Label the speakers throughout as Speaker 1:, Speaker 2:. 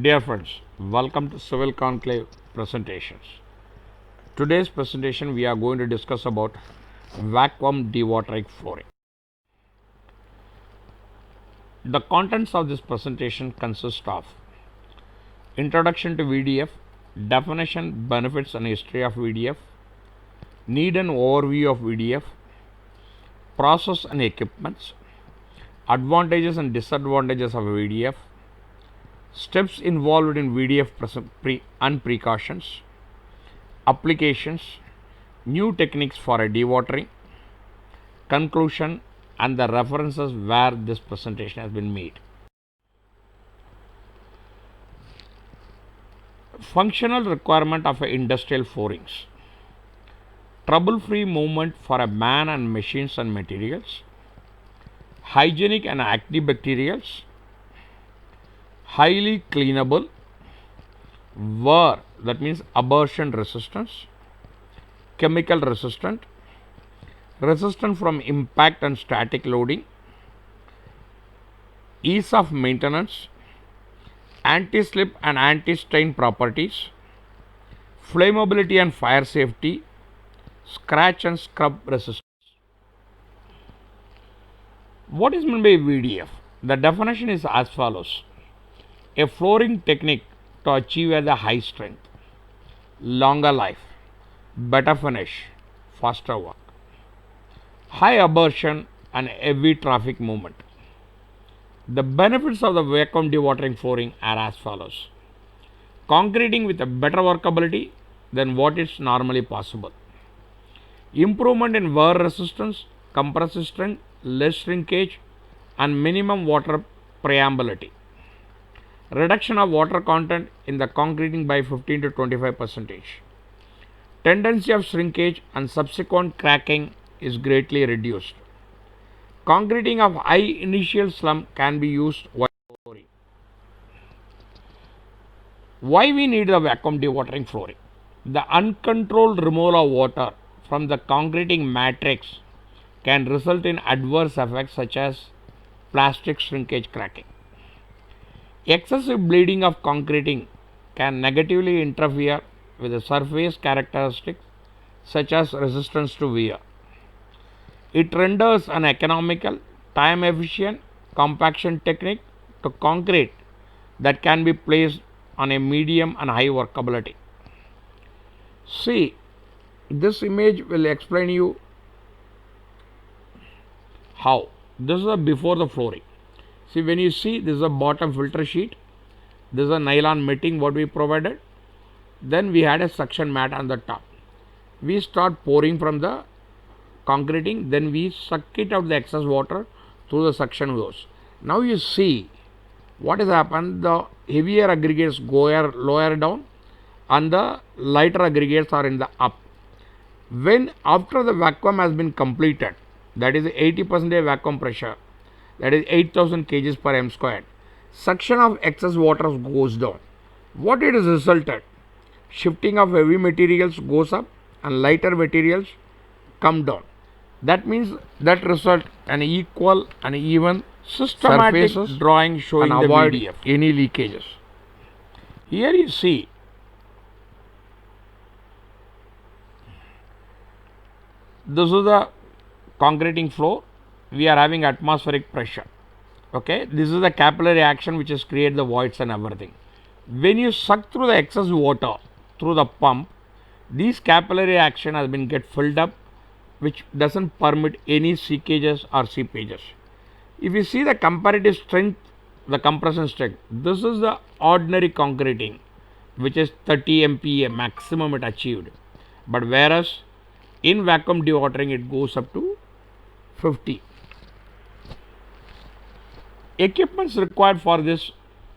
Speaker 1: Dear friends, welcome to Civil Conclave presentations. Today's presentation we are going to discuss about vacuum dewatering flooring. The contents of this presentation consist of introduction to VDF, definition, benefits and history of VDF, need and overview of VDF, process and equipments, advantages and disadvantages of VDF, steps involved in VDF and precautions, applications, new techniques for a dewatering, conclusion, and the references where this presentation has been made. Functional requirement of industrial floorings. Trouble-free movement for a man and machines and materials. Hygienic and antibacterials. Highly cleanable. Wear, that means abrasion resistance. Chemical resistant. Resistant from impact and static loading. Ease of maintenance. Anti-slip and anti-stain properties. Flammability and fire safety. Scratch and scrub resistance. What is meant by VDF? The definition is as follows: a flooring technique to achieve the high strength, longer life, better finish, faster work, high abrasion and heavy traffic movement. The benefits of the vacuum dewatering flooring are as follows: concreting with a better workability than what is normally possible, improvement in wear resistance, compressive strength, less shrinkage and minimum water permeability, reduction of water content in the concreting by 15 to 25%, tendency of shrinkage and subsequent cracking is greatly reduced. Concreting of high initial slump can be used while flooring. Why we need the vacuum dewatering flooring? The uncontrolled removal of water from the concreting matrix can result in adverse effects such as plastic shrinkage cracking. Excessive bleeding of concreting can negatively interfere with the surface characteristics such as resistance to wear. It renders an economical, time efficient compaction technique to concrete that can be placed on a medium and high workability. See, this image will explain you how. This is a before the flooring. See, when you see, this is a bottom filter sheet, this is a nylon netting what we provided, then we had a suction mat on the top. We start pouring from the concreting, then we suck it out the excess water through the suction hose. Now you see what has happened: the heavier aggregates go lower down and the lighter aggregates are in the up. When after the vacuum has been completed, that is 80% vacuum pressure, that is 8000 kg per m squared, suction of excess water goes down. What it has resulted? Shifting of heavy materials goes up and lighter materials come down. That means that result an equal and even systematic drawing showing and avoid the VDF. Any leakages. Here you see this is the concreting floor. We are having atmospheric pressure. Okay, this is the capillary action which has created the voids and everything. When you suck through the excess water through the pump, these capillary action has been get filled up, which doesn't permit any seepages or seepages. If you see the comparative strength, the compression strength, this is the ordinary concreting, which is 30 MPa maximum it achieved. But whereas in vacuum dewatering it goes up to 50. Equipments required for this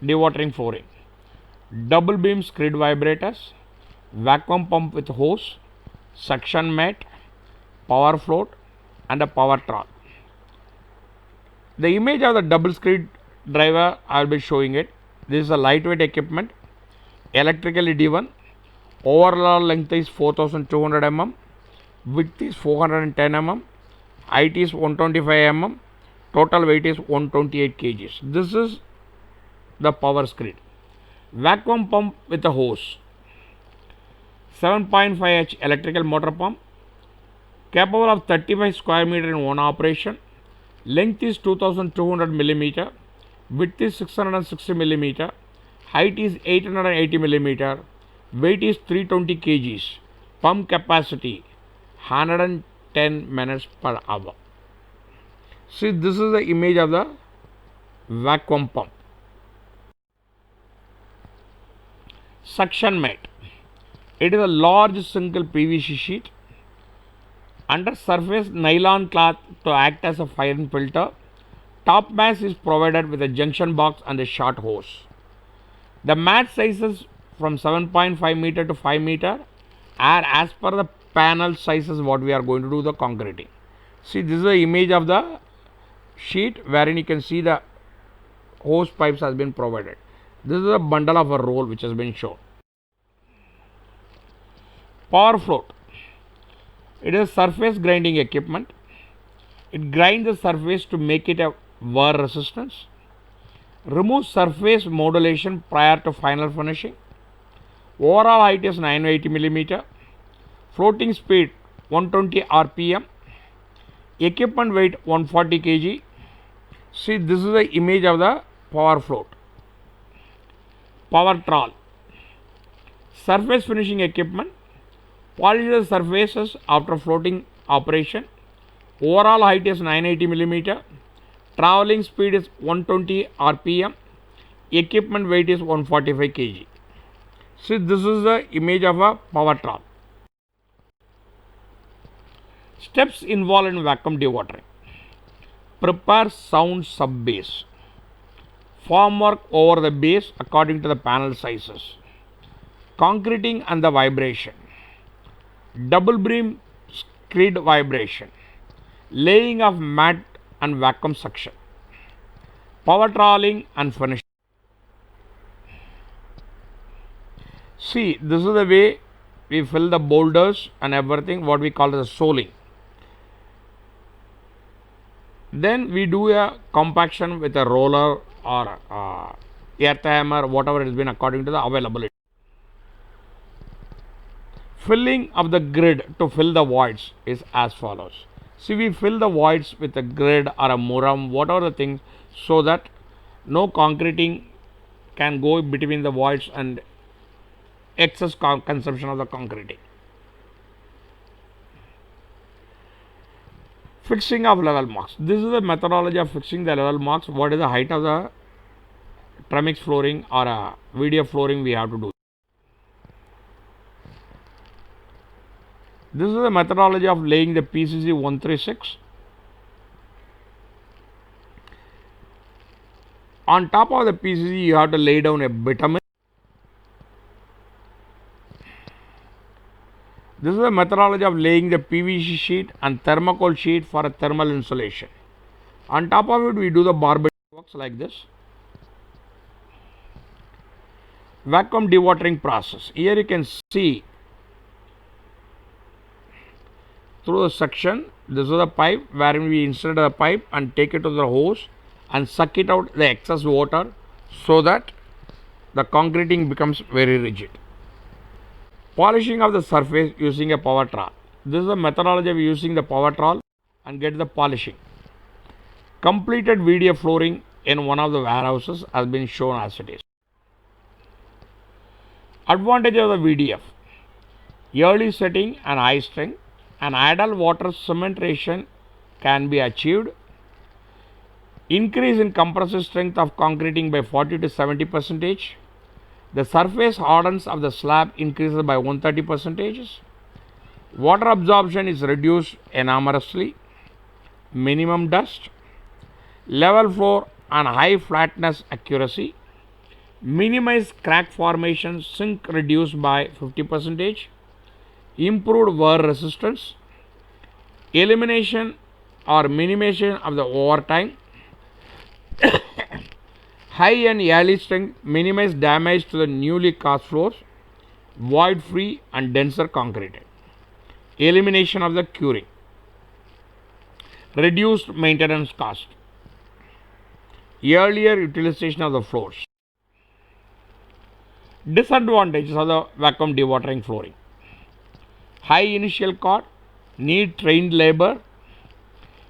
Speaker 1: dewatering flooring: double beam skid vibrators, vacuum pump with hose, suction mat, power float and a power trawl. The image of the double skid driver I will be showing it. This is a lightweight equipment, electrically driven. Overall length is 4200 mm, width is 410 mm, height is 125 mm, total weight is 128 kgs. This is the power skid. Vacuum pump with a hose. 7.5H electrical motor pump. Capable of 35 square meter in one operation. Length is 2200 millimeter. Width is 660 millimeter. Height is 880 millimeter. Weight is 320 kgs. Pump capacity 110 minutes per hour. See, this is the image of the vacuum pump. Suction mat. It is a large single PVC sheet. Under surface nylon cloth to act as a fine filter. Top mass is provided with a junction box and a short hose. The mat sizes from 7.5 meter to 5 meter are as per the panel sizes what we are going to do the concreting. See, this is the image of the sheet wherein you can see the hose pipes has been provided. This is a bundle of a roll which has been shown. Power float. It is surface grinding equipment. It grinds the surface to make it a wear resistance. Remove surface modulation prior to final finishing. Overall height is 980 millimeter. Floating speed 120 rpm. Equipment weight 140 kg. See, this is the image of the power float. Power trawl. Surface finishing equipment. Polish the surfaces after floating operation. Overall height is 980 millimeter. Traveling speed is 120 rpm. Equipment weight is 145 kg. See, this is the image of a power trawl. Steps involved in vacuum dewatering. Prepare sound sub base. Formwork over the base according to the panel sizes. Concreting and the vibration. Double beam screed vibration. Laying of mat and vacuum suction. Power trawling and finishing. See, this is the way we fill the boulders and everything, what we call as soling. Then we do a compaction with a roller or earth hammer, whatever it has been according to the availability. Filling of the grid to fill the voids is as follows. See, we fill the voids with a grid or a muram, whatever the things, so that no concreting can go between the voids and excess consumption of the concreting. Fixing of level marks. This is the methodology of fixing the level marks. What is the height of the Trimix flooring or a VDF flooring we have to do. This is the methodology of laying the PCC 136. On top of the PCC, you have to lay down a bitumen. This is the methodology of laying the PVC sheet and thermocol sheet for a thermal insulation. On top of it, we do the barbed works like this. Vacuum dewatering process. Here you can see through the suction. This is the pipe wherein we insert the pipe and take it to the hose and suck it out the excess water so that the concreting becomes very rigid. Polishing of the surface using a power trowel. This is the methodology of using the power trowel and get the polishing. Completed VDF flooring in one of the warehouses has been shown as it is. Advantage of the VDF. Early setting and high strength. An ideal water cementation can be achieved. Increase in compressive strength of concreting by 40 to 70%. The surface hardness of the slab increases by 130%. Water absorption is reduced enormously. Minimum dust. Level floor and high flatness accuracy. Minimize crack formation, sink reduced by 50%. Improved wear resistance. Elimination or minimization of the overtime. High and early strength minimize damage to the newly cast floors. Void free and denser concrete. Elimination of the curing. Reduced maintenance cost. Earlier utilization of the floors. Disadvantages of the vacuum dewatering flooring: high initial cost, need trained labor,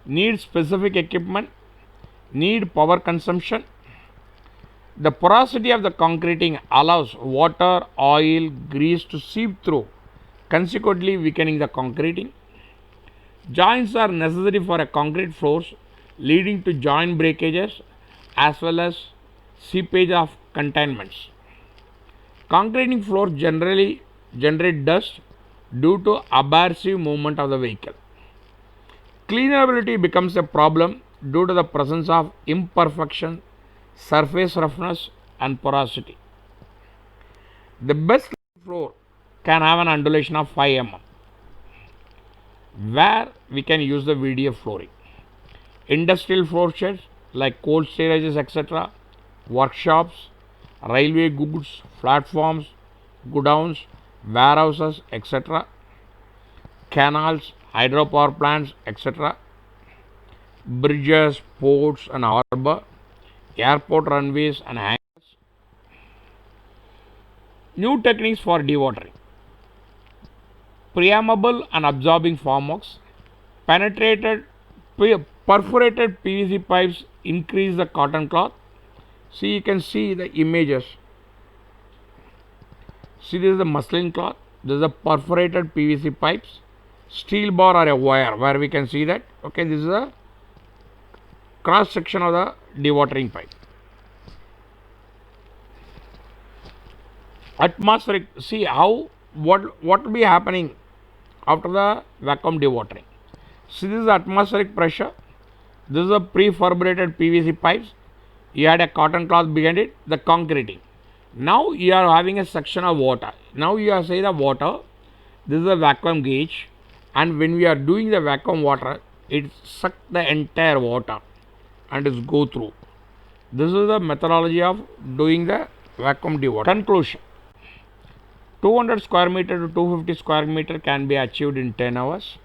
Speaker 1: need specific equipment, need power consumption. The porosity of the concreting allows water, oil, grease to seep through, consequently weakening the concreting. Joints are necessary for a concrete floors, leading to joint breakages as well as seepage of containments. Concreting floors generally generate dust due to abrasive movement of the vehicle. Cleanability becomes a problem due to the presence of imperfection, surface roughness, and porosity. The best floor can have an undulation of 5 mm, where we can use the VDF flooring. Industrial floor sheds like cold storages, etc., workshops, railway goods, platforms, godowns, warehouses, etc., canals, hydropower plants, etc., bridges, ports and harbor, airport runways and hangars. New techniques for dewatering: permeable and absorbing formworks, penetrated perforated PVC pipes increase the cotton cloth. See, you can see the images. See, this is the muslin cloth. This is the perforated PVC pipes, steel bar or a wire where we can see that. Okay, this is a cross section of the dewatering pipe. Atmospheric. See how what will be happening after the vacuum dewatering. See, this is the atmospheric pressure. This is a prefabricated PVC pipes. You had a cotton cloth behind it, the concreting. Now you are having a section of water. Now you are saying the water. This is a vacuum gauge, and when we are doing the vacuum water, it suck the entire water and it go through. This is the methodology of doing the vacuum dewatering. Conclusion: 200 square meter to 250 square meter can be achieved in 10 hours.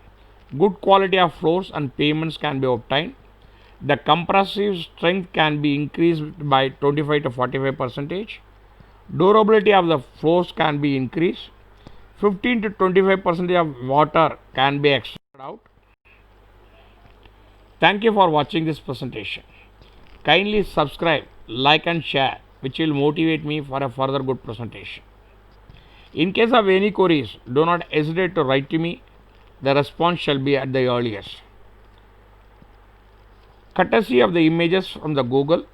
Speaker 1: Good quality of floors and pavements can be obtained. The compressive strength can be increased by 25 to 45%. Durability of the floors can be increased. 15 to 25% of water can be extracted out. Thank you for watching this presentation. Kindly subscribe, like and share, which will motivate me for a further good presentation. In case of any queries, do not hesitate to write to me. The response shall be at the earliest. Courtesy of the images from the Google,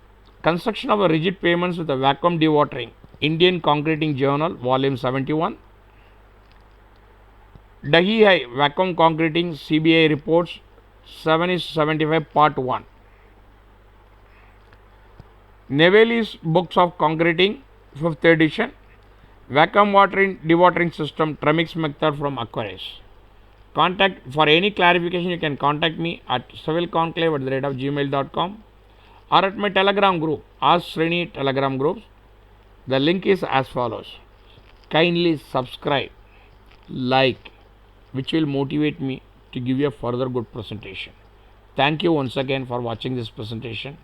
Speaker 1: construction of a rigid pavements with a vacuum dewatering, Indian Concreting Journal, Volume 71. Dahi Vacuum Concreting CBI Reports 7/75 Part 1. Nevelis Books of Concreting 5th edition. Vacuum dewatering system Tremix method from Aquarius. Contact for any clarification. You can contact me at civilconclave@gmail.com or at my Telegram group, Ask Srini Telegram groups. The link is as follows. Kindly subscribe, like, which will motivate me to give you a further good presentation. Thank you once again for watching this presentation.